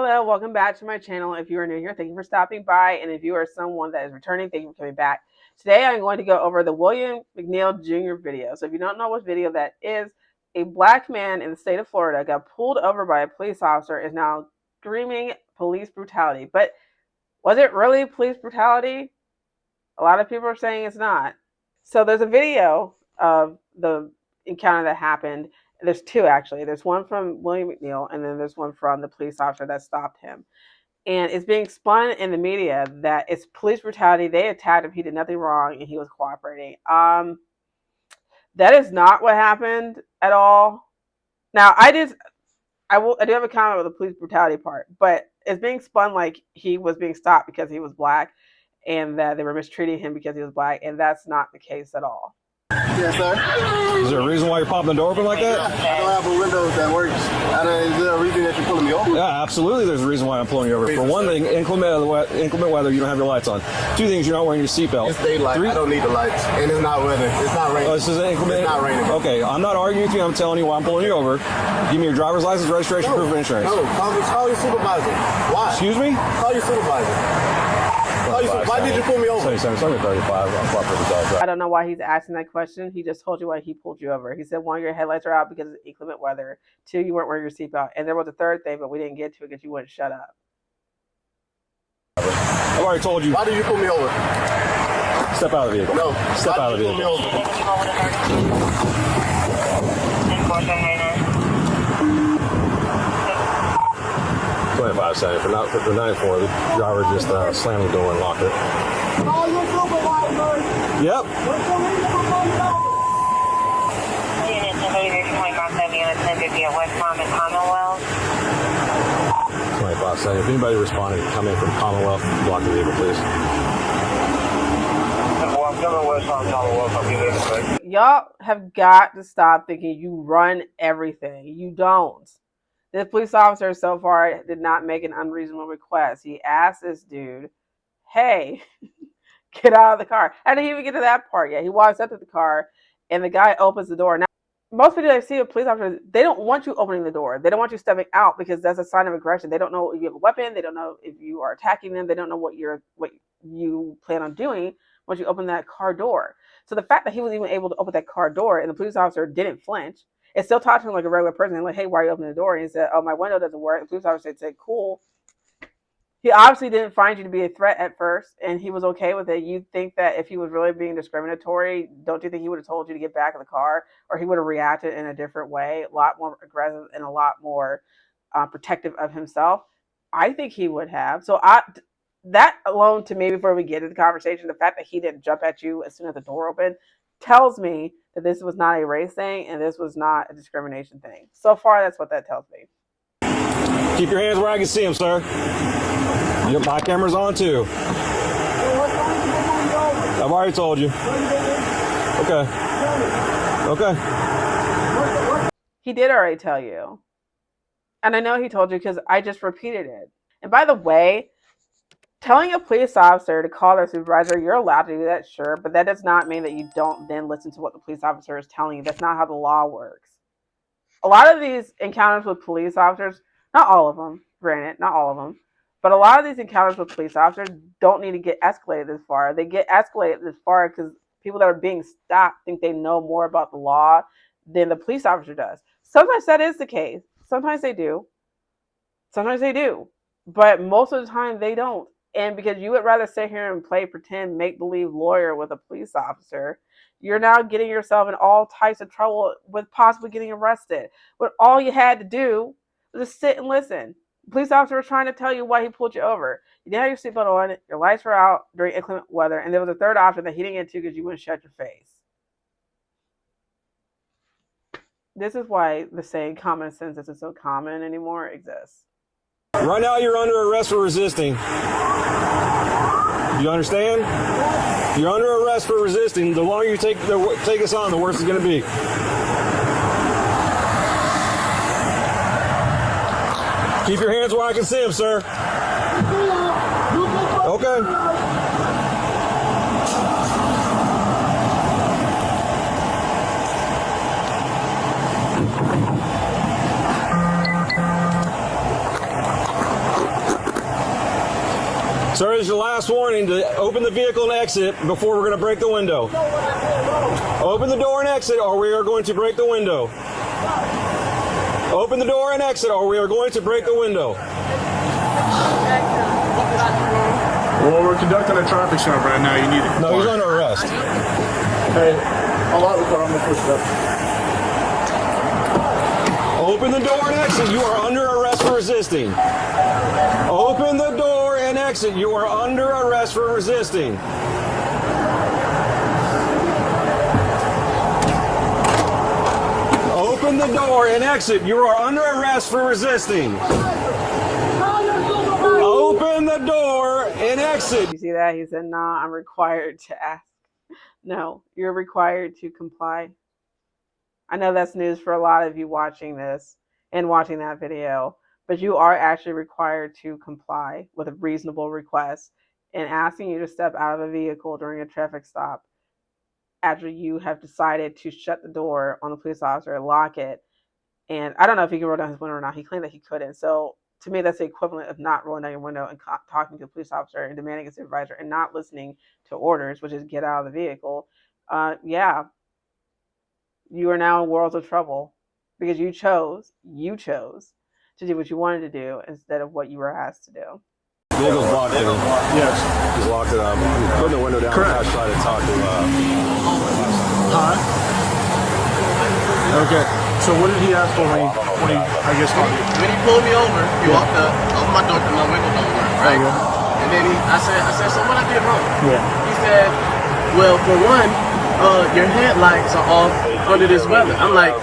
Hello, welcome back to my channel. If you are new here, thank you for stopping by. And if you are someone that is returning, thank you for coming back. Today, I'm going to go over the William McNeil Jr. video. So if you don't know what video that is, a black man in the state of Florida got pulled over by a police officer, is now screaming police brutality. But was it really police brutality? A lot of people are saying it's not. So there's a video of the encounter that happened. There's two, actually. There's one from William McNeil, and then there's one from the police officer that stopped him. And it's being spun in the media that it's police brutality. They attacked him. He did nothing wrong, and he was cooperating. That is not what happened at all. Now, I do have a comment with the police brutality part, but it's being spun like he was being stopped because he was black, and that they were mistreating him because he was black, and that's not the case at all. Yes, sir. Is there a reason why you're popping the door open like that? I don't have a window that works. Is there a reason that you're pulling me over? Yeah, absolutely there's a reason why I'm pulling you over. For one thing, inclement weather, you don't have your lights on. Two things, you're not wearing your seatbelt. It's daylight. I don't need the lights. And it's not weather. It's not raining. Oh, this is inclement? It's not raining. Okay, I'm not arguing with you. I'm telling you why I'm pulling you over. Give me your driver's license, registration, proof of insurance. No, call your supervisor. Why? Excuse me? Call your supervisor. Why did you pull me over? 35. I don't know why he's asking that question. He just told you why he pulled you over. He said, one, your headlights are out because of inclement weather. Two, you weren't wearing your seatbelt. And there was a third thing, but we didn't get to it because you wouldn't shut up. I've already told you. Why did you pull me over? Step out of the vehicle. No. Step out of the vehicle. 25 seconds. For 94, the driver just slammed the door and locked it. Call your supervisor. Yep. Commonwealth. 25 seconds. If anybody responding, come in from Commonwealth, block the vehicle, please. Y'all have got to stop thinking you run everything. You don't. This police officer so far did not make an unreasonable request. He asked this dude, hey, get out of the car. I didn't even get to that part yet. He walks up to the car and the guy opens the door. Now, most people I see with police officers, they don't want you opening the door. They don't want you stepping out because that's a sign of aggression. They don't know if you have a weapon. They don't know if you are attacking them. They don't know what you plan on doing once you open that car door. So the fact that he was even able to open that car door and the police officer didn't flinch, and still talked to him like a regular person, and like, hey, why are you opening the door? And he said, oh, my window doesn't work. The police officer said, cool. He obviously didn't find you to be a threat at first, and he was okay with it. You'd think that if he was really being discriminatory, don't you think he would have told you to get back in the car? Or he would have reacted in a different way, a lot more aggressive and a lot more protective of himself? I think he would have. So that alone, to me, before we get into the conversation, the fact that he didn't jump at you as soon as the door opened tells me that this was not a race thing and this was not a discrimination thing. So far, that's what that tells me. Keep your hands where I can see them, sir. My camera's on too. I've already told you. Okay. He did already tell you. And I know he told you because I just repeated it. And by the way, telling a police officer to call their supervisor, you're allowed to do that, sure, but that does not mean that you don't then listen to what the police officer is telling you. That's not how the law works. A lot of these encounters with police officers, not all of them, granted, not all of them, but a lot of these encounters with police officers don't need to get escalated this far. They get escalated this far because people that are being stopped think they know more about the law than the police officer does. Sometimes that is the case. Sometimes they do. But most of the time they don't. And because you would rather sit here and play pretend make-believe lawyer with a police officer, you're now getting yourself in all types of trouble with possibly getting arrested. But all you had to do was just sit and listen. The police officer was trying to tell you why he pulled you over. You didn't have your seatbelt on, your lights were out during inclement weather, and there was a third option that he didn't get to because you wouldn't shut your face. This is why the saying common sense isn't so common anymore exists. Right now, you're under arrest for resisting. You understand? You're under arrest for resisting. The longer you take us on, the worse it's going to be. Keep your hands where I can see them, sir. Okay. Sir, this is your last warning to open the vehicle and exit before we're going to break the window. Open the door and exit or we are going to break the window. Open the door and exit or we are going to break the window. Well, we're conducting a traffic stop right now. You need to. No, he's under arrest. Hey, I'll lock the car. I'm gonna push it up. Open the door and exit. You are under arrest for resisting. Open the door and exit. You are under arrest for resisting. Open the door and exit. You are under arrest for resisting. Open the door and exit. You see that? He said, nah, I'm required to ask. No, you're required to comply. I know that's news for a lot of you watching this and watching that video, but you are actually required to comply with a reasonable request and asking you to step out of a vehicle during a traffic stop after you have decided to shut the door on the police officer, lock it. And I don't know if he can roll down his window or not. He claimed that he couldn't. So to me, that's the equivalent of not rolling down your window and talking to the police officer and demanding a supervisor and not listening to orders, which is get out of the vehicle. Yeah, you are now in worlds of trouble because you chose to do what you wanted to do instead of what you were asked to do. Vehicle's blocked in. Yes. He's locked it up. Put the window down. Correct. I tried to talk to Huh? Okay. So what did he ask for when he I guess, talked to you? When he pulled me over, he walked up, opened my door because my window don't work, right? And then I said, so what I did wrong? Yeah. He said, well, for one, your headlights are off under this weather. I'm like,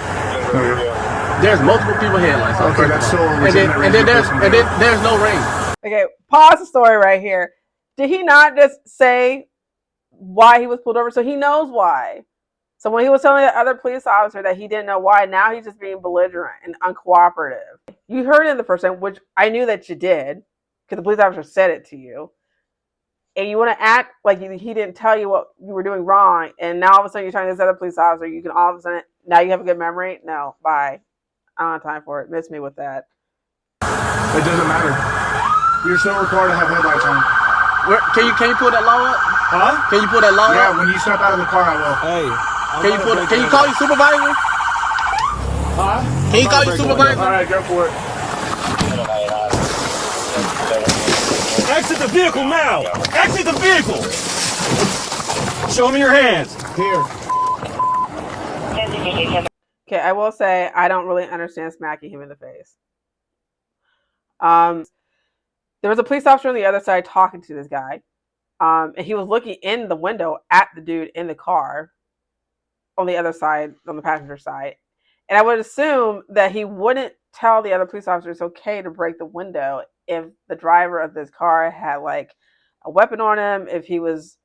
there's multiple people headlights. Okay, that's so. And then there's no rain. Okay, pause the story right here. Did he not just say why he was pulled over? So he knows why. So when he was telling the other police officer that he didn't know why, now he's just being belligerent and uncooperative. You heard it in the first time, which I knew that you did, because the police officer said it to you. And you want to act like he didn't tell you what you were doing wrong, and now all of a sudden you're talking to this other police officer, you can all of a sudden, now you have a good memory? No, bye. I don't have time for it. Miss me with that. It doesn't matter. You're still required to have headlights on. Can you pull that law up? Huh? Can you pull that law up? Yeah, when you step out of the car, I will. Hey. Can you call your supervisor? Huh? Can you call your supervisor? All right, go for it. Exit the vehicle now! Exit the vehicle! Show me your hands. Here. Okay, I will say I don't really understand smacking him in the face. There was a police officer on the other side talking to this guy. And he was looking in the window at the dude in the car on the other side, on the passenger side. And I would assume that he wouldn't tell the other police officer it's okay to break the window if the driver of this car had like a weapon on him, if he was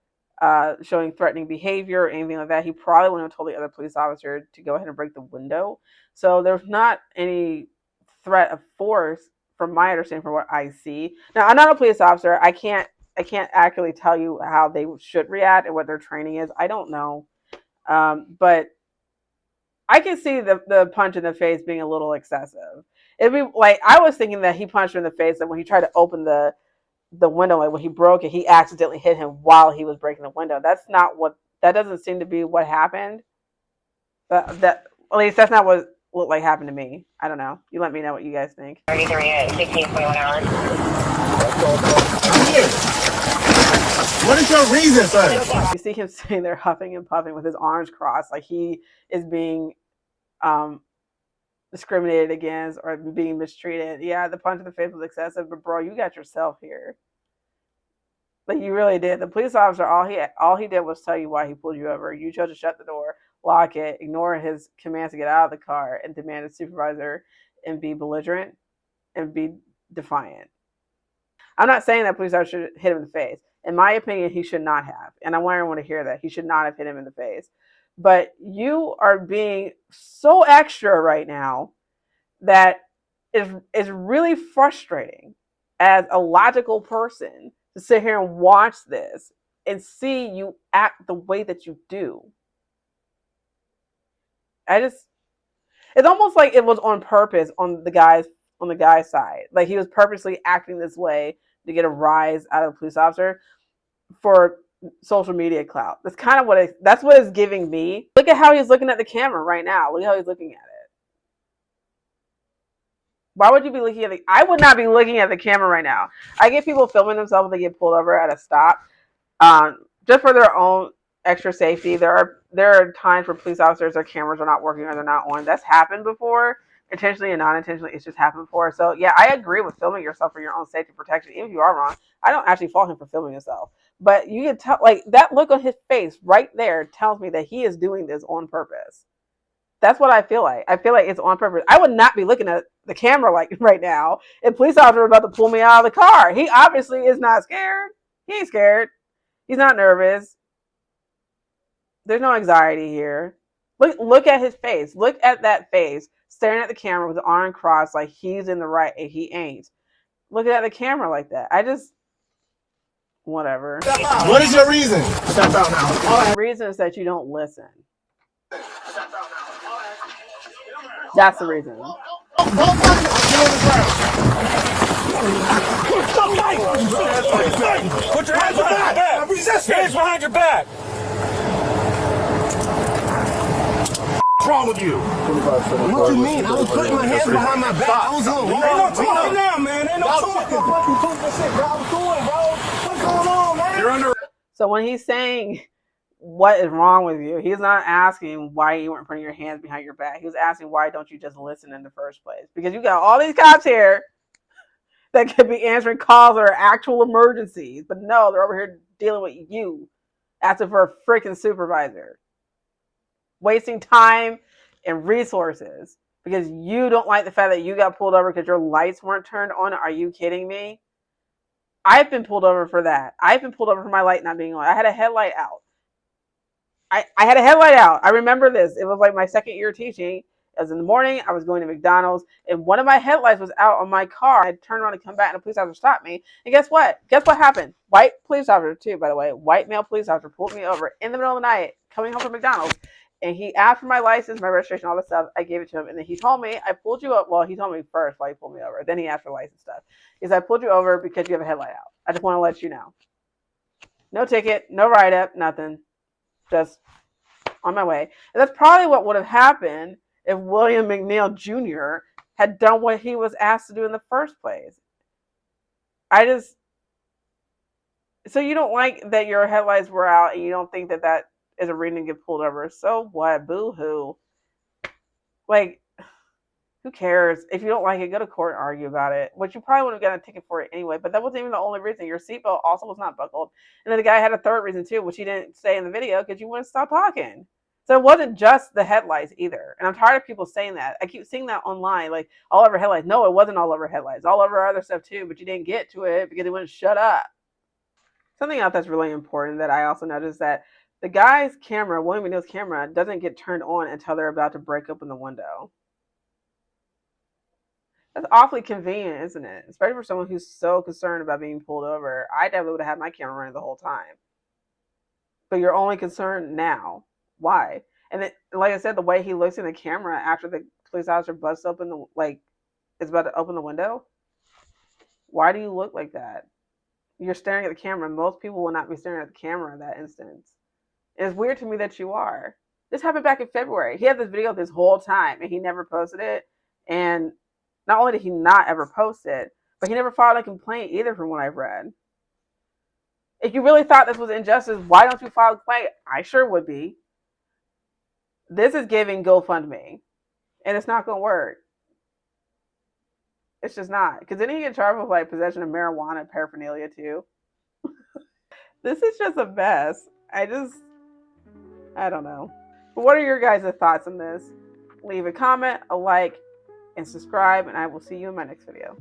showing threatening behavior or anything like that. He probably wouldn't have told the other police officer to go ahead and break the window. So there's not any threat of force from my understanding, from what I see. Now, I'm not a police officer. I can't accurately tell you how they should react and what their training is. I don't know. But I can see the punch in the face being a little excessive. It'd be like, I was thinking that he punched him in the face, that when he tried to open the window, like when he broke it, he accidentally hit him while he was breaking the window. That doesn't seem to be what happened. That at least that's not what looked like happened to me. I don't know. You let me know what you guys think. 33 at 16.1 hours. What is your reason, sir? You see him sitting there huffing and puffing with his arms crossed, like he is being discriminated against or being mistreated. Yeah, the punch in the face was excessive, but bro, you got yourself here. Like, you really did. The police officer, all he did was tell you why he pulled you over. You chose to shut the door, lock it, ignore his commands to get out of the car, and demand a supervisor and be belligerent and be defiant. I'm not saying that police officer should hit him in the face. In my opinion, he should not have. And I want everyone to hear that. He should not have hit him in the face. But you are being so extra right now that is really frustrating as a logical person to sit here and watch this and see you act the way that you do. It's almost like it was on purpose on the guy's on the guy's side. Like he was purposely acting this way to get a rise out of the police officer for social media clout. That's kind of that's what it's giving me. Look at how he's looking at the camera right now. Look how he's looking at it. Why would you be looking at I would not be looking at the camera right now. I get people filming themselves when they get pulled over at a stop, just for their own extra safety. There are times where police officers, their cameras are not working or they're not on. That's happened before, intentionally and non intentionally. It's just happened before. So yeah, I agree with filming yourself for your own safety protection. Even if you are wrong, I don't actually fault him for filming himself. But you can tell, like that look on his face right there tells me that he is doing this on purpose. That's what I feel like. I feel like it's on purpose. I would not be looking at the camera like right now if police officer were about to pull me out of the car. He obviously is not scared. He ain't scared. He's not nervous. There's no anxiety here. Look at his face. Look at that face, staring at the camera with the arm crossed like he's in the right and he ain't. Looking at the camera like that. Whatever. What is your reason? Step out now. The reason is that you don't listen. That's the reason. Put your hands behind your back. Hands behind your back. What's wrong with you? What you mean? I was putting my hands behind my back. I was on. Ain't no talking now, man. Ain't no talking. What's going on, man? You're under. So when he's saying what is wrong with you, he's not asking why you weren't putting your hands behind your back. He was asking why don't you just listen in the first place? Because you got all these cops here that could be answering calls that are actual emergencies, but no, they're over here dealing with you, asking for a freaking supervisor, wasting time and resources because you don't like the fact that you got pulled over because your lights weren't turned on. Are you kidding me? I've been pulled over for that. I've been pulled over for my light not being on. I had a headlight out. I had a headlight out. I remember this. It was like my second year teaching. It was in the morning. I was going to McDonald's, and one of my headlights was out on my car. I turned around to come back, and a police officer stopped me. And guess what? Guess what happened? White police officer, too, by the way. White male police officer pulled me over in the middle of the night, coming home from McDonald's. And he asked for my license, my registration, all this stuff. I gave it to him. And then he told me, I pulled you up. Well, he told me first why he pulled me over. Then he asked for license stuff. He said, I pulled you over because you have a headlight out. I just want to let you know. No ticket, no write-up, nothing. Just on my way. And that's probably what would have happened if William McNeil Jr. had done what he was asked to do in the first place. So you don't like that your headlights were out and you don't think that that is a reason to get pulled over. So what? Boo-hoo. Like, who cares? If you don't like it, go to court and argue about it. Which you probably would have gotten a ticket for it anyway, but that wasn't even the only reason. Your seatbelt also was not buckled. And then the guy had a third reason too, which he didn't say in the video because you wouldn't stop talking. So it wasn't just the headlights either. And I'm tired of people saying that. I keep seeing that online, like all over headlights. No, it wasn't all over headlights. All over other stuff too, but you didn't get to it because they wouldn't shut up. Something else that's really important that I also noticed that the guy's camera, William McNeil's camera, doesn't get turned on until they're about to break open the window. That's awfully convenient, isn't it? Especially for someone who's so concerned about being pulled over. I definitely would have had my camera running the whole time. But you're only concerned now. Why? And it, like I said, the way he looks in the camera after the police officer busts open is about to open the window. Why do you look like that? You're staring at the camera. Most people will not be staring at the camera in that instance. And it's weird to me that you are. This happened back in February. He had this video this whole time and he never posted it. And not only did he not ever post it, but he never filed a complaint either from what I've read. If you really thought this was injustice, why don't you file a complaint? I sure would be. This is giving GoFundMe. And it's not going to work. It's just not. Because then he get charged with possession of marijuana paraphernalia too. This is just a mess. I don't know. But what are your guys' thoughts on this? Leave a comment, a like, and subscribe, and I will see you in my next video.